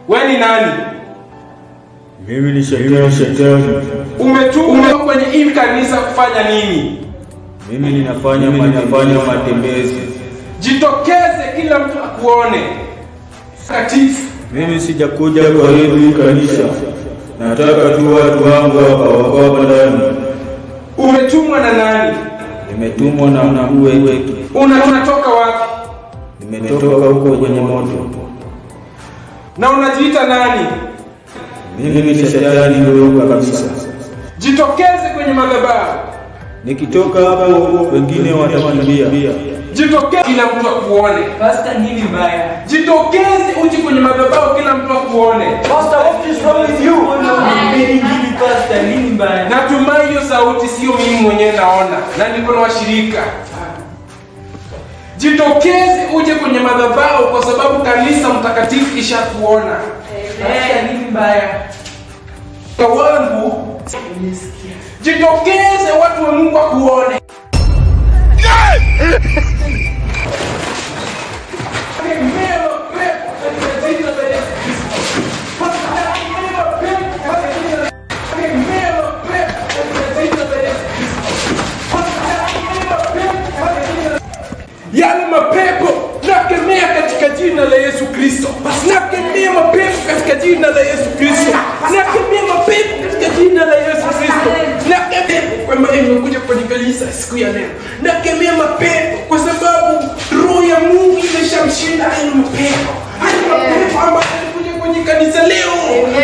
Wewe ni nani? Mimi ni shetani. Umetumwa kwenye hili kanisa kufanya nini? Mimi ninafanya matembezi. Jitokeze kila mtu akuone. Takatifu. Mimi sijakuja kwa hili kanisa. Nataka tu watu wangu hapa ndani. Umetumwa na nani? Nimetumwa na mkuu wetu. Unatoka wapi? Nimetoka huko kwenye moto. Na unajiita nani? Mimi ni shetani ndio kabisa. Jitokeze kwenye madhabahu. Nikitoka hapo wengine watakimbia. Jitokeze kila mtu akuone. Pastor, nini mbaya? Jitokeze uje kwenye madhabahu kila mtu akuone. Pastor, what is wrong with you? Nini pastor, nini mbaya? Natumai hiyo sauti sio mimi mwenyewe naona, na niko na washirika. Jitokeze uje kwenye madhabahu kwa sababu kanisa mtakatifu ishakuona. Nini mbaya? Kwa wangu jitokeze watu wa Mungu akuone. Yale mapepo nakemea katika jina la Yesu Kristo. Nakemea mapepo katika jina la Yesu Kristo. Nakemea mapepo katika jina la Yesu Kristo. Nakemea kwa maana nimekuja kwenye kanisa siku ya leo. Nakemea mapepo kwa sababu roho ya Mungu imeshamshinda hayo mapepo. Hayo mapepo ambayo yalikuja kwenye kanisa leo.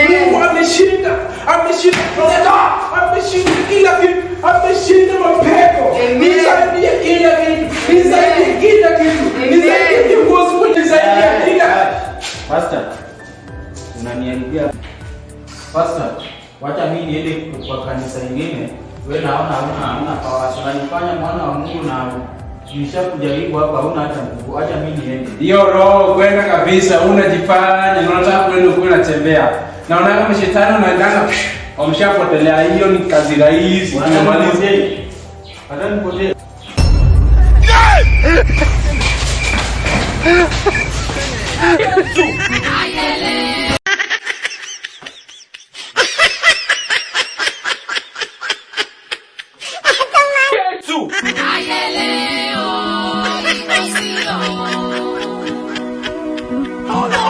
Mungu ameshinda. Ameshinda kila kitu. Ameshinda mapepo. Nisaidie kila kitu. Nisaidie kila kitu. Nisaidie kiongozi mwenye nisaidie kila. Pastor, unaniambia Pastor, wacha mimi niende kwa kanisa lingine. Wewe naona hauna power. Unanifanya mwana wa Mungu na nimeshakujaribu hapa hauna hata nguvu. Acha mimi niende. Hiyo roho kwenda kabisa unajifanya na unataka kwenda huko unatembea. Na unaona kama shetani unaendana wameshapotelea. Hiyo ni kazi rahisi. Unamaliza. Hata nipotee. Oh, no.